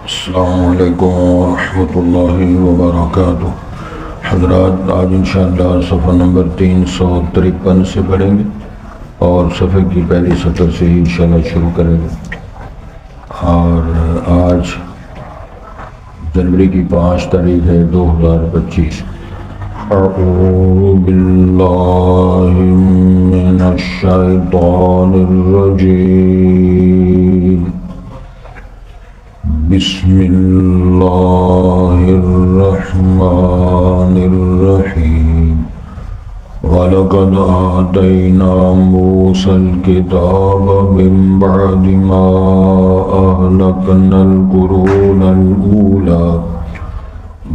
السلام علیکم ورحمۃ اللہ وبرکاتہ۔ حضرات، آج انشاءاللہ صفحہ نمبر 353 سے پڑھیں گے اور صفحے کی پہلی سطر سے ہی انشاءاللہ شروع کریں گے۔ اور آج جنوری کی 5 تاریخ ہے 2025۔ اعوذ باللہ من الشیطان الرجیم، بسم اللہ الرحمن الرحیم۔ وَلَقَدْ آتَيْنَا مُوسَى الْكِتَابَ مِنْ بَعْدِ مَا أَهْلَكْنَا الْقُرُونَ الْأُولَى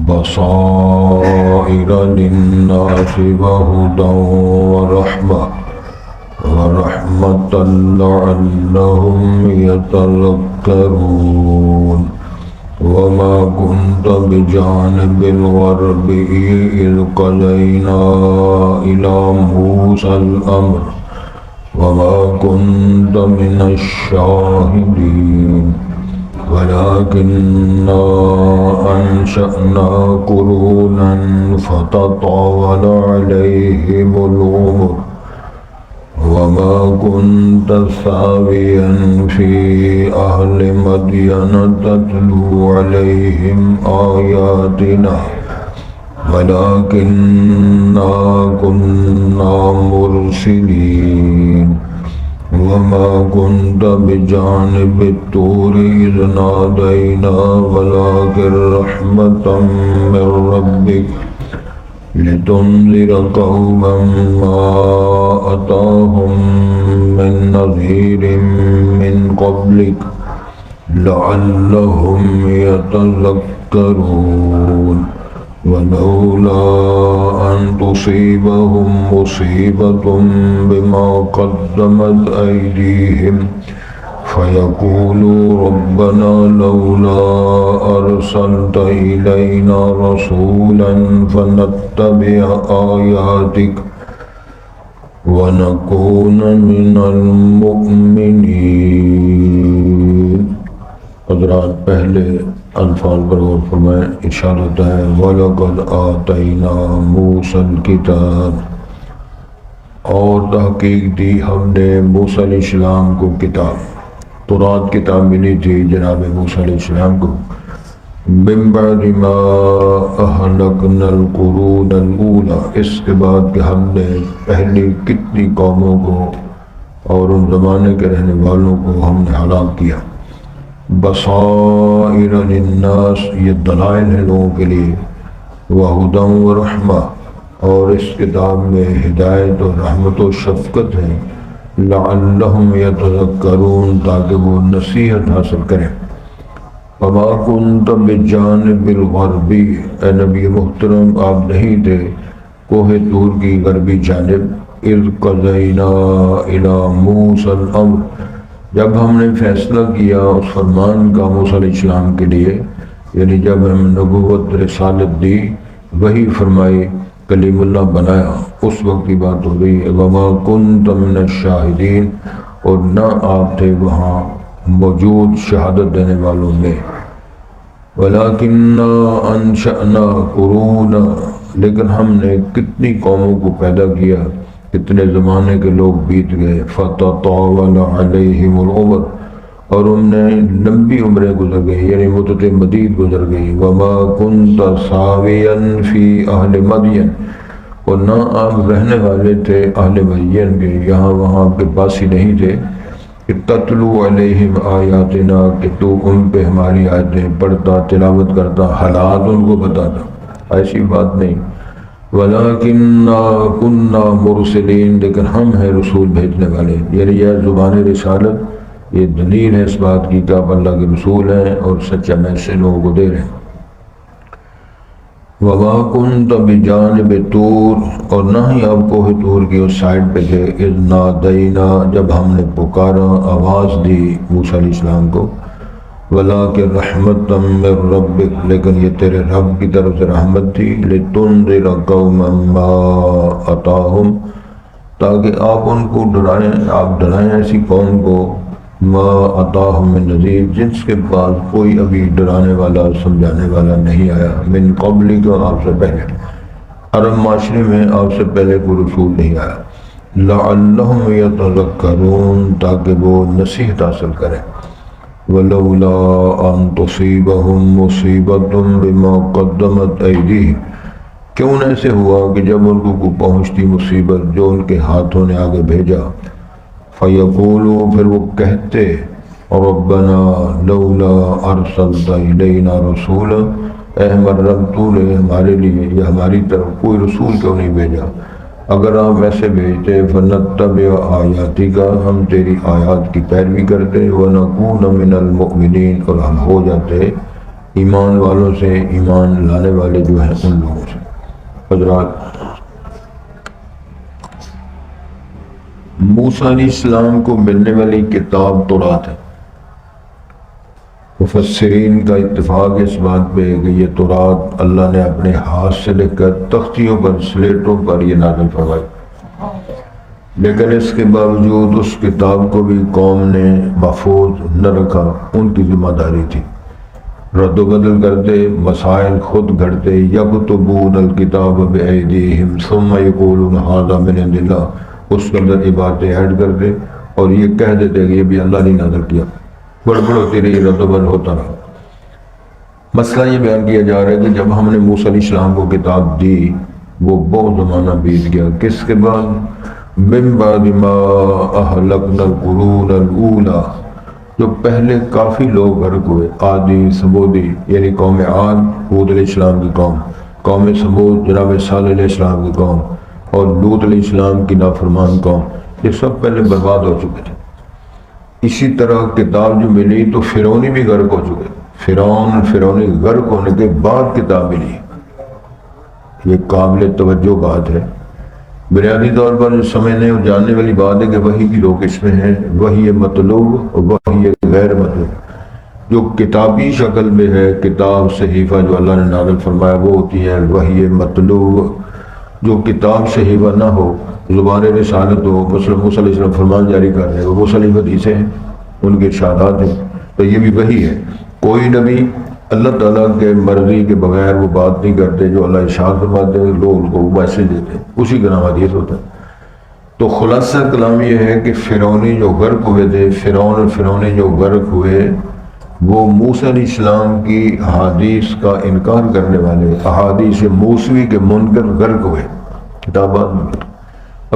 بَصَائِرَ لِلنَّاسِ وَهُدًى وَرَحْمَةً لَعَلَّهُمْ يَتَذَكَّرُونَ۔ وَمَا كُنْتَ بِجَانِبِ الْغَرْبِ إِذْ قَضَيْنَا إِلَى مُوسَى الْأَمْرَ وَمَا كُنْتَ مِنَ الشَّاهِدِينَ وَلَكِنَّا أَنشَأْنَا قُرُونًا فَتَطَاوَلَ عَلَيْهِمُ الْعُمُرُ وَمَا كُنْتَ ثَاوِيًا فِي أَهْلِ مَدْيَنَ تَتْلُو عَلَيْهِمْ آيَاتِنَا وَلَكِنَّا كُنَّا مُرْسِلِينَ۔ وَمَا كُنْتَ بِجَانِبِ الطُّورِ إِذْ نَادَيْنَا وَلَكِنْ رَحْمَةً مِّن رَّبِّكَ لِتُنذِرَ قَوْمًا مَّا أَتَاهُم مِّن نَّذِيرٍ مِّن قَبْلِكَ لَعَلَّهُمْ يَتَذَكَّرُونَ۔ وَلَوْلَا أَن تُصِيبَهُم مُّصِيبَةٌ بِمَا قَدَّمَتْ أَيْدِيهِمْ فَيَقُولُوا رَبَّنَا لَوْلَا أَرْسَلْتَ إِلَيْنَا رَسُولًا فَنَتَّبِعَ آيَاتِكَ وَنَكُونَ مِنَ الْمُؤْمِنِينَ۔ حضرات، پہلے الفاظ پر غور فرمائیں۔ ارشاد ہوتا ہے وَلَقَدْ آتَيْنَا مُوسَى الْكِتَابَ، اور تحقیق دی ہم نے موسیٰ علیہ السلام کو کتاب، تورات کتاب ملی تھی جناب موسیٰ علیہ السلام کو، من بعد ما اہلکنا القرون الاولی، اس کے بعد کہ ہم نے پہلی کتنی قوموں کو اور ان زمانے کے رہنے والوں کو ہم نے ہلاک کیا۔ بصائر للناس، یہ دلائل ہیں لوگوں کے لیے، وہدی ورحمہ، اور اس کتاب میں ہدایت اور رحمت و شفقت ہے، لعلہم یتذکرون، تاکہ وہ نصیحت حاصل کریں۔ وما کنت بجانب الغربی، اے نبی محترم آپ نہیں تھے کوہ طور کی غربی جانب، اذ قضینا الی موسیٰ الامر، جب ہم نے فیصلہ کیا اس فرمان کا موسیٰ علیہ السلام کے لیے، یعنی جب ہم نبوت رسالت دی، وہی فرمائی، کلیم اللہ بنایا، اس وقت کی بات ہو رہی ہے۔ وما کنت من الشاہدین، اور نہ آپ تھے وہاں موجود شہادت دینے والوں میں۔ وَلَكِنَّا أَنشَأْنَا قُرُونًا، لیکن ہم نے کتنی قوموں کو پیدا کیا، کتنے زمانے کے لوگ بیت گئے۔ فَتَطَاوَلَ عَلَيْهِمُ الْعُمُرُ، اور ان نے لمبی عمریں گزر گئی، یعنی مدت مدید گزر گئی۔ وَمَا كُنْتَ ثَاوِيًا فِي أَهْلِ مَدْيَنَ، اور نہ آپ رہنے والے تھے اہل مدین کے، یہاں وہاں آپ کے پاس ہی نہیں تھے، کہ تتلو علیہم آیاتنا، کہ تو ان پہ ہماری آیتیں پڑھتا، تلاوت کرتا، حالات ان کو بتاتا، ایسی بات نہیں۔ وَلَكِنَّا كُنَّا مُرْسِلِينَ، لیکن ہم ہیں رسول بھیجنے والے، یعنی یہ زبان رسالت، یہ دلیل ہے اس بات کی کہ آپ اللہ کے رسول ہیں اور سچا میسج لوگوں کو دے رہے ہیں۔ وَمَا كُنْتَ بِجَانِبِ طُورِ، اور نہ ہی آپ کوہ طور کی اس سائڈ پہ تھے، اِذْ نَادَيْنَا، جب ہم نے پکارا، آواز دی موسیٰ علیہ السلام کو، ولیکن رحمت من ربک، لیکن یہ تیرے رب کی طرف سے رحمت تھی، لتنذر قوما ما اتاہم، تاکہ آپ ان کو ڈرائیں، آپ ڈرائیں ایسی قوم کو، ما اتاہم من نذیر، جس کے پاس کوئی ابھی ڈرانے والا سمجھانے والا نہیں آیا، من قبل کا، آپ سے پہلے، عرب معاشرے میں آپ سے پہلے کوئی رسول نہیں آیا، لعلہم یتذکرون، تاکہ وہ نصیحت حاصل کریں، ولولا ان تصیبہم مصیبۃ بما قدمت ایدیہم، کیوں نہ ایسے ہوا کہ جب ان کو پہنچتی مصیبت جو ان کے ہاتھوں نے آگے بھیجا، فیقولوا، پھر وہ کہتے، ربنا لولا ارسلت الینا رسولا، اے ہمارے رب تو نے ہمارے لیے یا ہماری طرف کوئی رسول کیوں نہیں بھیجا، اگر آپ ایسے بھیجتے، فنتبع آیاتک، ہم تیری آیات کی پیروی کرتے، ونکون من المؤمنین، اور ہم ہو جاتے ایمان والوں سے، ایمان لانے والے جو ہیں ان لوگوں سے۔ حضرات، موسیٰ علیہ السلام کو ملنے والی کتاب تورات ہے۔ مفسرین کا اتفاق اس بات پہ کہ یہ تورات اللہ نے اپنے ہاتھ سے لکھ کر تختیوں پر، سلیٹوں پر یہ نازل فرمائی، لیکن اس کے باوجود اس کتاب کو بھی قوم نے محفوظ نہ رکھا، ان کی ذمہ داری تھی، رد و بدل کرتے، مسائل خود گھڑتے، یکتبون الکتاب بایدیہم ثم یقولون ھذا من عند اللہ، اس کے اندر عبارتیں ایڈ کرتے اور یہ کہہ دیتے کہ یہ بھی اللہ نے نازل کیا، گڑبڑ ہوتی رہی، رد و بدل ہوتا رہا۔ مسئلہ یہ بیان کیا جا رہا ہے کہ جب ہم نے موسیٰ علیہ السلام کو کتاب دی، وہ بہت زمانہ بیت گیا، کس کے بعد؟ من بعد ما اہلکنا القرون الاولی، جو پہلے کافی لوگ غرق ہوئے، عادی، سمودی، یعنی قوم عاد، ہود علیہ السلام کی قوم، قوم سمود جناب صالح علیہ السلام کی قوم، اور لوط علیہ السلام کی نافرمان قوم، یہ سب پہلے برباد ہو چکے تھے۔ اسی طرح کتاب جو ملی تو فرعونی بھی غرق ہو چکے، فرعونی غرق ہونے کے بعد کتاب ملی، یہ قابل توجہ بات ہے۔ بنیادی طور پر جو سمجھنے اور جاننے والی بات ہے کہ وحی کی دو قسمیں ہیں، وحی مطلوب اور وحی غیر مطلوب۔ جو کتابی شکل میں ہے، کتاب صحیفہ جو اللہ نے نازل فرمایا وہ ہوتی ہے وحی مطلوب۔ جو کتاب صحیفہ نہ ہو، زبان رسالت ہو، مثلا موسیٰ علیہ السلام فرمان جاری کر رہے ہیں، وہ مختلف حدیثیں ہیں، ان کے ارشادات ہیں، تو یہ بھی وحی ہے۔ کوئی نبی اللہ تعالیٰ کے مرضی کے بغیر وہ بات نہیں کرتے، جو اللہ ارشاد فرماتے ہیں لوگ ان کو وہ میسج دیتے ہیں، اسی کا نام حدیث ہوتا ہے۔ تو خلاصہ کلام یہ ہے کہ فرعونی جو غرق ہوئے تھے، فرعون اور فرعونی جو غرق ہوئے، وہ موسیٰ علیہ السلام کی احادیث کا انکار کرنے والے، احادیث موسوی کے منکر غرق ہوئے کتابات میں۔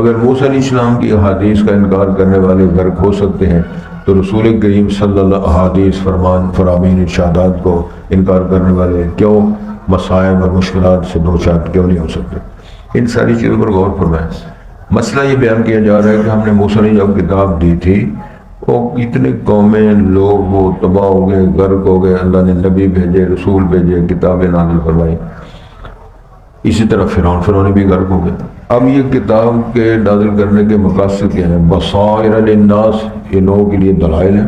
اگر موسیٰ علیہ السلام کی احادیث کا انکار کرنے والے غرق ہو سکتے ہیں تو رسول کریم صلی اللہ احادیث، فرمان، فرامین، ارشادات کو انکار کرنے والے کیوں مسائل اور مشکلات سے دو چار کیوں نہیں ہو سکتے؟ ان ساری چیزوں پر غور فرمائیں۔ مسئلہ یہ بیان کیا جا رہا ہے کہ ہم نے موسیٰ نے جب کتاب دی تھی، وہ کتنے قومیں، لوگ وہ تباہ ہو گئے، غرق ہو گئے، اللہ نے نبی بھیجے، رسول بھیجے، کتابیں نازل فرمائی۔ اسی طرح فرعون بھی غرق ہو گئے۔ اب یہ کتاب کے نازل کرنے کے مقاصد کیا ہیں؟ بصائر للناس، یہ لوگوں کے لیے دلائل ہیں،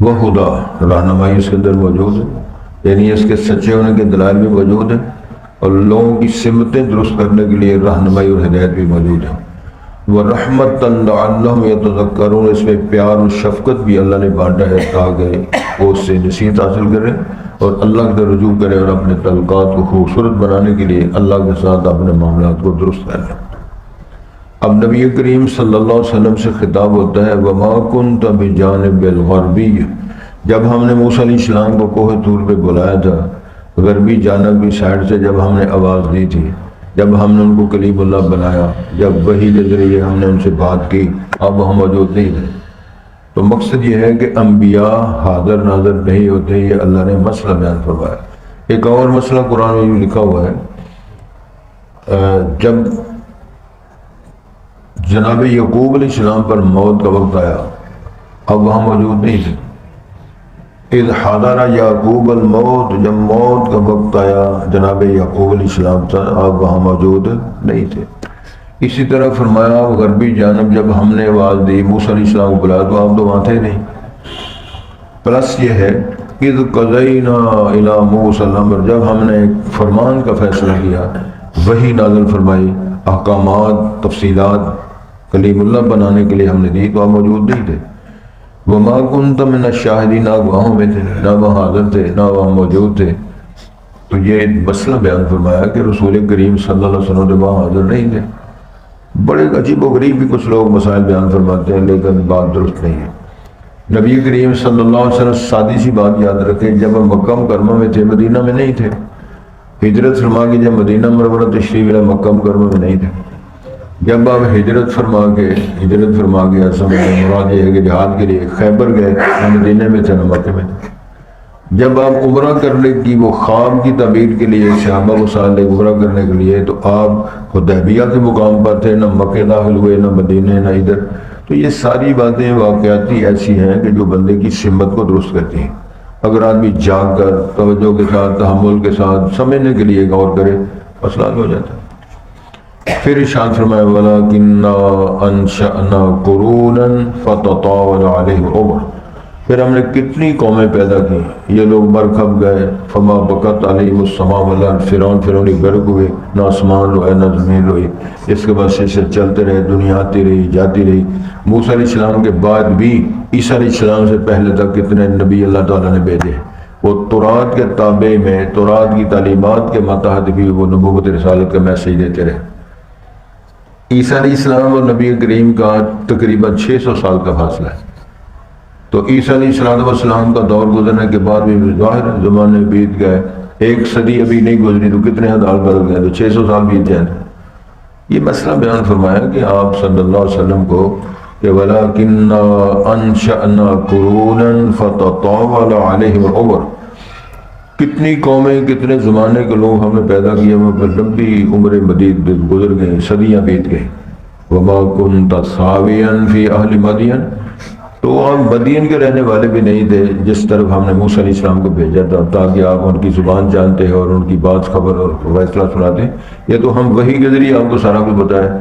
وہدا، رہنمائی اس کے اندر موجود ہے، یعنی اس کے سچے ہونے کے دلائل بھی موجود ہیں، اور لوگوں کی سمتیں درست کرنے کے لیے رہنمائی اور ہدایت بھی موجود ہے۔ وَرَحْمَةً لَعَلَّهُمْ يَتَذَكَّرُونَ، اس میں پیار اور شفقت بھی اللہ نے بانٹا ہے تاکہ وہ اس سے نصیحت حاصل کرے اور اللہ کی طرف رجوع کرے اور اپنے تعلقات کو خوبصورت بنانے کے لیے اللہ کے ساتھ اپنے معاملات کو درست کرے۔ اب نبی کریم صلی اللہ علیہ وسلم سے خطاب ہوتا ہے، وَمَا كُنْتَ بِجَانِبِ الْغَرْبِيِّ، جب ہم نے موسیٰ علیہ السلام کو کوہ طور پہ بلایا تھا، غربی جانب کی سائڈ سے جب ہم نے آواز دی تھی، جب ہم نے ان کو کلیم اللہ بنایا، جب وحی کے ذریعے ہم نے ان سے بات کی، اب وہ موجود نہیں تھے۔ تو مقصد یہ ہے کہ انبیاء حاضر ناظر نہیں ہوتے، یہ اللہ نے مسئلہ بیان فرمایا۔ ایک اور مسئلہ قرآن میں لکھا ہوا ہے، جب جناب یعقوب علیہ السلام پر موت کا وقت آیا، اب وہاں موجود نہیں تھے۔ اذ حضر یعقوب الموت، جب موت کا وقت آیا جناب یعقوب علیہ السلام تھا، اب وہاں موجود نہیں تھے۔ اسی طرح فرمایا غربی جانب جب ہم نے آواز دی، موسیٰ علیہ السلام کو بلایا تو آپ تو وہاں تھے نہیں۔ پلس یہ ہے اذ قضینا الی موسیٰ الامر، جب ہم نے فرمان کا فیصلہ کیا، وہی نازل فرمائی، احکامات تفصیلات کلیم اللہ بنانے کے لیے ہم نے دی، تو آپ موجود نہیں تھے۔ وما کنت من الشاہدین، نہ گواہوں میں تھے، نہ وہاں حاضر تھے، نہ وہاں موجود تھے۔ تو یہ مسئلہ بیان فرمایا کہ رسول کریم صلی اللہ علیہ وسلم وہاں حاضر نہیں تھے۔ بڑے عجیب و غریب بھی کچھ لوگ مسائل بیان فرماتے ہیں، لیکن بات درست نہیں ہے۔ نبی کریم صلی اللہ علیہ وسلم سادی سی بات یاد رکھیں، جب ہم مکہ مکرمہ میں تھے، مدینہ میں نہیں تھے۔ ہجرت فرما کے جب مدینہ منورہ تشریف لائے، مکہ مکرمہ میں نہیں تھے۔ جب آپ ہجرت فرما کے اصل میں مراد یہ ہے کہ جہاد کے لیے خیبر گئے، مدینہ میں تھے نہ مکہ میں تھے۔ جب آپ عمرہ کرنے کی وہ خواب کی تعبیر کے لیے صحابہ کو ساتھ لے عمرہ کرنے کے لیے، تو آپ حدیبیہ کے مقام پر تھے، نہ مکہ داخل ہوئے، نہ مدینہ، نہ ادھر۔ تو یہ ساری باتیں واقعاتی ایسی ہیں کہ جو بندے کی سمت کو درست کرتی ہیں۔ اگر آدمی جاگ کر توجہ کے ساتھ، تحمل کے ساتھ سمجھنے کے لیے غور کرے، مسئلہ ہو جاتا ہے۔ پھر ارشاد فرمایا وَلَكِنَّا أَنشَأْنَا قُرُونًا فَتَطَاوَلَ عَلَيْهِ الْعُمُرُ، پھر ہم نے کتنی قومیں پیدا کی، یہ لوگ مر کھپ گئے۔ فما بکت علیہم السماء والارض، فرعونی گرگ ہوئے، نہ آسمان روئے نہ زمین روئی۔ اس کے بعد سے چلتے رہے، دنیا آتی رہی جاتی رہی۔ موسیٰ علیہ السلام کے بعد بھی عیسیٰ علیہ السلام سے پہلے تک کتنے نبی اللہ تعالیٰ نے بھیجے، وہ تورات کے تابع میں، تورات کی تعلیمات کے ماتحت بھی وہ نبوت رسالت کا میسیج دیتے رہے۔ عیسیٰ علیہ السلام اور نبی کریم کا تقریباً 600 سال کا فاصلہ ہے۔ تو عیسیٰ علیہ السلام کا دور گزرنے کے بعد بھی ظاہر زمانے بیت گئے، ایک صدی ابھی نہیں گزری تو کتنے حال بدل گئے، تو 600 سال بیت جائیں۔ یہ مسئلہ بیان فرمایا کہ آپ صلی اللہ علیہ وسلم کو کہ وَلَكِنَّا أَنشَأْنَا قُرُونًا فَتَطَاوَلَ عَلَيْهِمُ الْعُمُرُ، کتنی قومیں کتنے زمانے کے لوگ ہم نے پیدا کیے، وہ پر لمبی عمر مدید گزر گئے، صدیاں بیت گئیں۔ وَمَا كُنْتَ ثَاوِيًا فِي أَهْلِ مَدْيَنَ، تو آپ مدین کے رہنے والے بھی نہیں تھے جس طرف ہم نے موسیٰ علیہ السلام کو بھیجا تھا، تاکہ آپ ان کی زبان جانتے ہیں اور ان کی بات خبر اور فیصلہ سناتے ہیں۔ یہ تو ہم وحی کے ذریعے آپ کو سارا کچھ بتایا،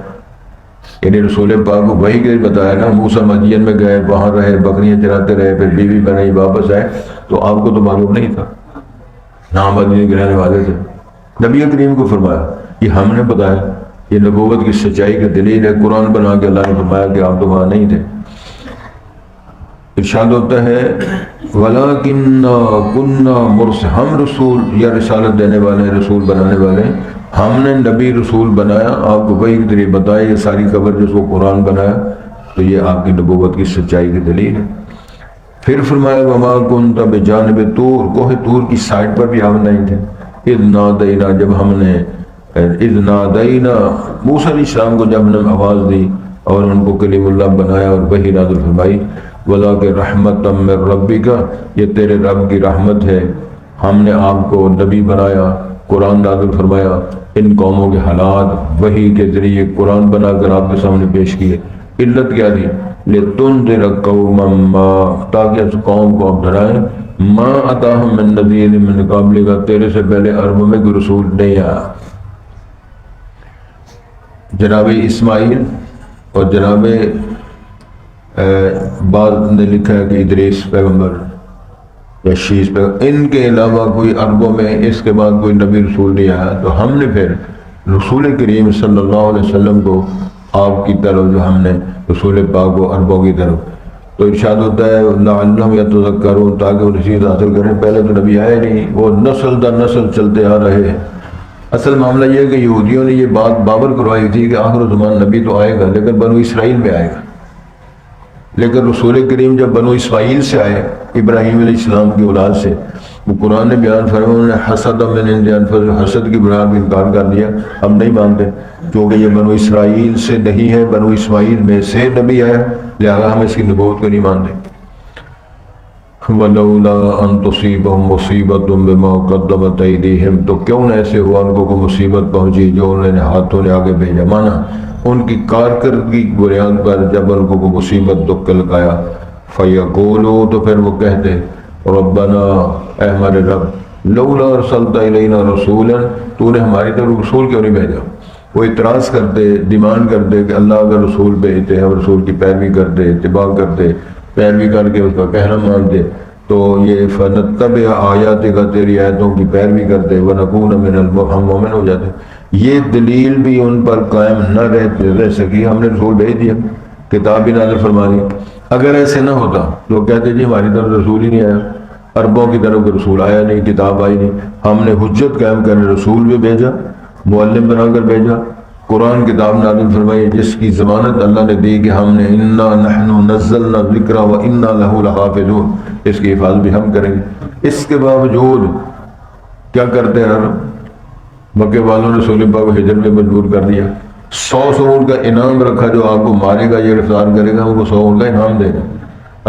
یعنی رسول پاک کو وحی کے ذریعے بتایا نا۔ موسیٰ مدین میں گئے، وہاں رہے، بکریاں چراتے رہے، پھر بیوی بنائی، واپس آئے، تو آپ کو تو معلوم نہیں تھا، نہ مدین کے رہنے والے تھے۔ نبی کریم کو فرمایا، یہ ہم نے بتایا، یہ نبوت کی سچائی کا دلیل ہے۔ قرآن بنا کے اللہ نے فرمایا کہ آپ تو وہاں نہیں تھے۔ ارشاد ہوتا ہے وَلَكِنَّا كُنَّا مُرْسِلِينَ، ہم رسول یا رسالت دینے والے، رسول بنانے والے، ہم نے نبی رسول بنایا، آپ کو وحی کے ذریعے بتایا یہ ساری خبر جس کو قرآن بنایا، تو یہ آپ کی نبوت کی سچائی کی دلیل ہے۔ پھر فرمایا وَمَا كُنْتَ بِجَانِبِ طُورِ، کوہ طور کی سائڈ پر بھی آپ نہیں تھے۔ اِذْ نَادَيْنَا، جب ہم نے اِذْ نَادَيْنَا موسیٰ علیہ السلام کو جب ہم نے آواز دی اور ان کو کلیم اللہ بنایا اور وحی نازل فرمائی۔ وَلَكِنْ رَحْمَةً مِّن رَبِّكَ، یہ تیرے رب کی رحمت ہے، ہم نے آپ کو نبی بنایا، قرآن نازل فرمایا، ان قوموں کے حالات وحی کے ذریعے قرآن بنا کر آپ کے سامنے پیش کیے۔ علت کیا تھی؟ لِتُنذِرَ قَوْمًا مَّا، تاکہ اس قوم کو آپ ڈرائیں، مَا أَتَاهُم مِّن نَذِيرٍ مِّن قَبْلِكَ، تیرے سے پہلے عربوں میں کوئی رسول نہیں آیا۔ جناب اسماعیل اور جناب بعض نے لکھا ہے کہ ادریس پیغمبر یا شیس پیغمبر، ان کے علاوہ کوئی عربوں میں اس کے بعد کوئی نبی رسول نہیں آیا۔ تو ہم نے پھر رسول کریم صلی اللہ علیہ وسلم کو آپ کی طرف، جو ہم نے رسول پاک کو عربوں کی طرف، تو ارشاد ہوتا ہے لعلہم یتذکرون، تاکہ وہ نصیحت حاصل کریں۔ پہلے تو نبی آئے نہیں، وہ نسل در نسل چلتے آ رہے ہیں۔ اصل معاملہ یہ ہے کہ یہودیوں نے یہ بات بابر کروائی تھی کہ آخر زمان نبی تو آئے گا، لیکن بنو اسرائیل میں آئے گا۔ لیکن رسول کریم جب بنو اسماعیل سے آئے، ابراہیم علیہ السلام کی اولاد سے، وہ قرآن نے بیان فرمایا انہوں نے حسد من عند انفسہم، حسد کی بنیاد پر انکار کر دیا، ہم نہیں مانتے کیونکہ یہ بنو اسرائیل سے نہیں ہے، بنو اسماعیل میں سے نبی آیا، لہذا ہم اس کی نبوت کو نہیں مانتے۔ وَلَوْلَا أَن تُصِيبَهُم مُّصِيبَةٌ بِمَا قَدَّمَتْ أَيْدِيهِمْ، تو کیوں نہ ایسے ہوا ان کو کوئی مصیبت پہنچی جو انہوں نے ہاتھوں نے آگے بھیجا، مانا ان کی کارکردگی کی بنیاد پر جب ان کو کوئی مصیبت دکھ لگایا، فَيَقُولُوا، تو پھر وہ کہتے رَبَّنَا، اے ہمارے رب، لَوْلَا أَرْسَلْتَ إِلَيْنَا رَسُولًا، تو نے ہماری طرف رسول کیوں نہیں بھیجا؟ وہ اعتراض کرتے، ڈیمانڈ کرتے کہ اللہ اگر رسول بھیجتے، ہم رسول کی پیروی کرتے، اتباع کرتے، پیروی کر کے اس کا کہنا مانتے، تو تو یہ فنتبع آیاتک، تیری آیتوں کی پیروی کرتے، ونکون من ہم مومن ہو جاتے. یہ دلیل بھی ان پر قائم نہ رہ سکی. ہم نے رسول بھیج دیا، کتاب بھی نازل فرما دی. اگر ایسے نہ ہوتا تو کہتے جی ہماری طرف رسول ہی نہیں آیا، عربوں کی طرف رسول آیا نہیں، کتاب آئی نہیں. ہم نے حجت قائم کرنے رسول بھی بھیجا، معلم بنا کر بھیجا، قرآن کتاب نازل فرمائی جس کی ضمانت اللہ نے دی کہ ہم نے انا نحن نزلنا الذکر و انا لہ لحافظون، اس کی حفاظت بھی ہم کریں گے. اس کے باوجود کیا کرتے ہیں؟ مکے والوں نے رسول پاک کو ہجرت میں مجبور کر دیا. 100 اونٹ کا انعام رکھا، جو آپ کو مارے گا یا گرفتار کرے گا ان کو 100 اونٹ کا انعام دے گا.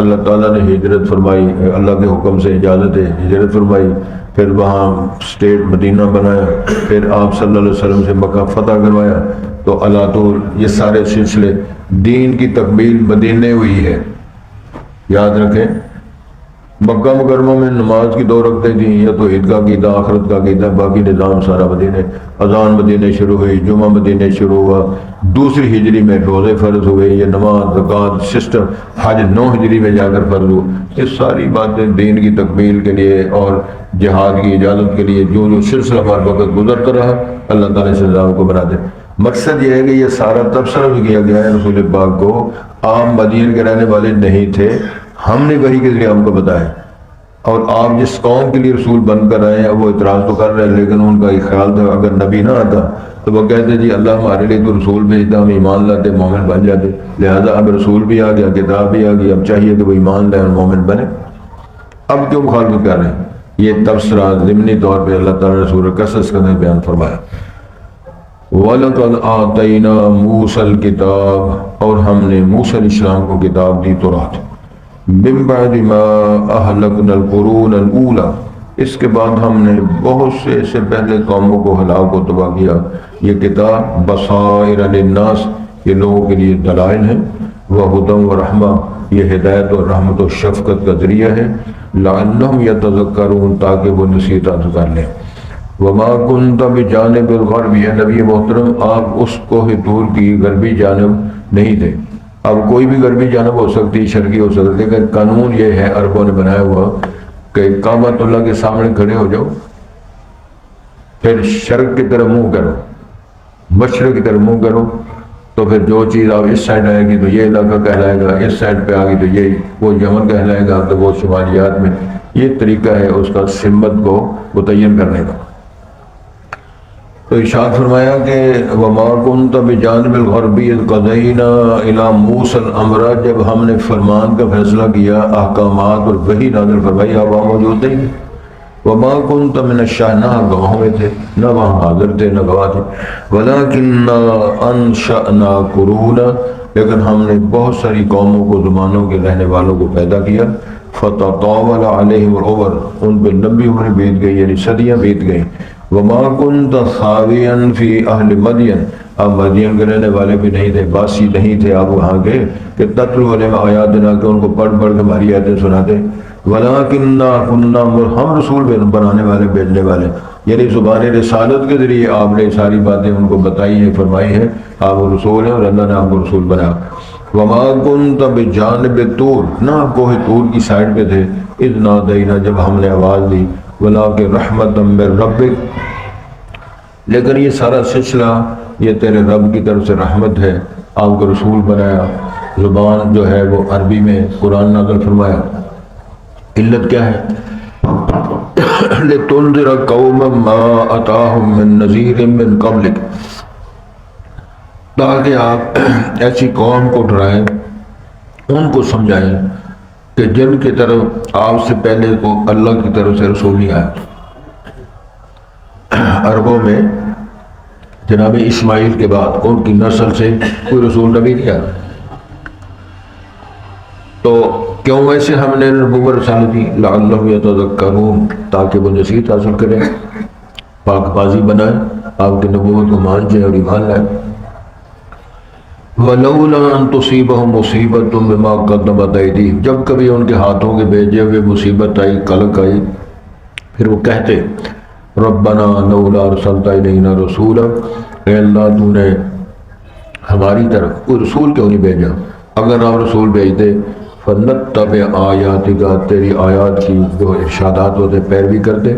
اللہ تعالیٰ نے ہجرت فرمائی، اللہ کے حکم سے اجازت ہے ہجرت فرمائی. پھر وہاں اسٹیٹ مدینہ بنایا، پھر آپ صلی اللہ علیہ وسلم سے مکہ فتح کروایا. تو اللہ تو یہ سارے سلسلے دین کی تکمیل مدینے ہوئی ہے. یاد رکھیں مکہ مکرمہ میں نماز کی 2 رکعتیں تھیں، یا تو عید کا عقیدہ آخرت کا عقیدہ، باقی نظام سارا مدینے. اذان مدینے شروع ہوئی، جمعہ مدینے شروع ہوا. 2 ہجری میں روزے فرض ہوئے، یہ نماز زکوٰۃ سسٹم حج 9 ہجری میں جا کر فرض ہوا. یہ ساری باتیں دین کی تکمیل کے لیے اور جہاد کی اجازت کے لیے جو سلسلہ بار وقت گزرتا رہا، اللہ تعالیٰ اس نظام کو بنا دے. مقصد یہ ہے کہ یہ سارا تبصرہ بھی کیا گیا ہے رسول پاک کو. آپ مدینہ کے رہنے والے نہیں تھے، ہم نے وحی کے ذریعے آپ کو بتایا. اور آپ جس قوم کے لیے رسول بن کر رہے ہیں وہ اعتراض تو کر رہے ہیں، لیکن ان کا ایک خیال تھا اگر نبی نہ آتا تو وہ کہتے جی اللہ ہمارے لیے تو رسول بھیجتا، ہم ایمان لاتے مومن بن جاتے. لہذا اب رسول بھی آ گیا، کتاب بھی آ گئی، اب چاہیے کہ وہ ایمان لائے اور مومن بنے. اب کیوں مخالفت کر رہے ہیں؟ یہ تبصرہ ضمنی طور پہ اللہ تعالیٰ نے سورہ قصص کے اندر بیان فرمایا. وَلَقَدْ آتَيْنَا مُوسَى الْكِتَابَ، اور ہم نے موسیٰ علیہ السلام کو کتاب دی تورات. مِن بَعْدِ مَا أَهْلَكْنَا الْقُرُونَ الْأُولَى، اس کے بعد ہم نے بہت سے پہلے قوموں کو ہلاک و تباہ کیا. یہ کتاب بصائر للناس، یہ لوگوں کے لیے دلائل ہیں. وَهُدًى وَرَحْمَةً، یہ ہدایت اور رحمت و شفقت کا ذریعہ ہے. لَعَلَّهُمْ يَتَذَكَّرُونَ، تاکہ وہ نصیحت حاصل کر لیں. وَمَا كُنْتَ بِجَانِبِ الْغَرْبِ، یہ نبی محترم آپ اس کوہ طور کی غربی جانب نہیں تھے. اب کوئی بھی غربی جانب ہو سکتی، شرقی ہو سکتی، لیکن قانون یہ ہے عربوں نے بنایا ہوا کہ کعبۃ اللہ کے سامنے کھڑے ہو جاؤ، پھر شرق کی طرف منہ کرو، مشرق کی طرف منہ کرو، تو پھر جو چیز آپ اس سائڈ آئے گی تو یہ علاقہ کہلائے گا، اس سائڈ پہ آ گئی تو یہ وہ یمن کہلائے گا، تو وہ شمالیات میں. یہ طریقہ ہے اس کا سمت کو متعین کرنے کا. تو ارشاد فرمایا کہ وَمَا كُنْتَ بِجَانِبِ الْغَرْبِ إِذْ قَضَيْنَا إِلَىٰ مُوسَى الْأَمْرَ، جب ہم نے فرمان کا فیصلہ کیا، احکامات اور وحی نازل فرمائی، آپ وہاں موجود نہیں تھے. وَمَا كُنْتَ مِنَ الشَّاهِدِينَ، نہ گواہوں میں تھے، نہ وہاں حاضر تھے، نہ گواہ تھے. وَلَٰكِنَّا أَنشَأْنَا قُرُونًا، لیکن ہم نے بہت ساری قوموں کو، زمانوں کے رہنے والوں کو پیدا کیا. فَتَطَاوَلَ عَلَيْهِمُ الْعُمُرُ، ان پہ لمبی عمریں بیت گئی، یعنی صدیاں بیت گئیں. وَمَا كُنْتَ خَاوِيًا فِي أَهْلِ مَدْيَنَ، آپ مدین کے رہنے والے بھی نہیں تھے، باسی نہیں تھے آپ وہاں کے کہ تتلو علیہم آیاتنا، کہ ان کو پڑھ پڑھ کے ہماری آیتیں سناتے. وَلَٰكِنَّا كُنَّا، ہم رسول بنانے والے، بھیجنے والے، یعنی زبان رسالت کے ذریعے آپ نے ساری باتیں ان کو بتائی ہیں، فرمائی ہیں. آپ وہ رسول ہیں اور اللہ نے آپ کو رسول بنایا. وَمَا كُنْتَ بِجَانِبِ الطُّورِ، نہ آپ کوہ طور کی سائڈ پہ تھے. اِذْ نَادَيْنَا، جب ہم نے آواز دی. وَلَٰكِن رَحْمَةً مِّن رَبِّكَ، لیکن یہ سارا سلسلہ یہ تیرے رب کی طرف سے رحمت ہے. آپ کو رسول بنایا، زبان جو ہے وہ عربی میں قرآن نازل فرمایا. علت کیا ہے؟ لِتُنذِرَ قَوْمًا مَّا أَتَاهُم مِّن نَّذِيرٍ مِّن قَبْلِكَ، تاکہ آپ ایسی قوم کو ڈرائیں، ان کو سمجھائیں کہ جن کی طرف آپ سے پہلے کو اللہ کی طرف سے رسول نہیں آیا. عربوں میں جناب اسماعیل کے بعد ان کی نسل سے کوئی رسول نبی نہیں آیا. تو کیوں ایسے ہم نے نبوت رسالت دی؟ لعلہم یتذکرون، تاکہ وہ نصیحت حاصل کریں، پاک بازی بنائیں، آپ کی نبوت کو مان جائیں اور ایمان لائیں. وَلَوْلَا أَن تُصِيبَهُم مُّصِيبَةٌ بِمَا قَدَّمَتْ أَيْدِيهِمْ، جب کبھی ان کے ہاتھوں کے بھیجے ہوئے مصیبت آئی، کلک آئی، پھر وہ کہتے ربنا لولا ارسلت الینا رسولا، اے اللہ تو نے ہماری طرف کوئی رسول کیوں نہیں بھیجا؟ اگر آپ رسول بھیجتے فنتبع آیاتک، تیری آیات کی جو ارشادات ہوتے پیروی کرتے،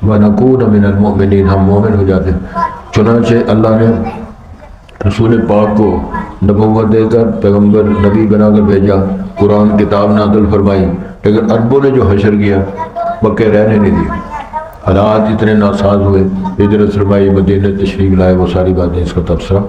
ونکون من المؤمنین، ہم مومن ہو جاتے۔ چنانچہ اللہ نے رسول پاک کو نبوت دے کر پیغمبر نبی بنا کر بھیجا، قرآن کتاب نازل فرمائی، لیکن عربوں نے جو حشر کیا مکہ رہنے نہیں دی، حالات اتنے ناساز ہوئے، ہجرت فرمائی، مدینہ تشریف لائے، وہ ساری باتیں اس کا تبصرہ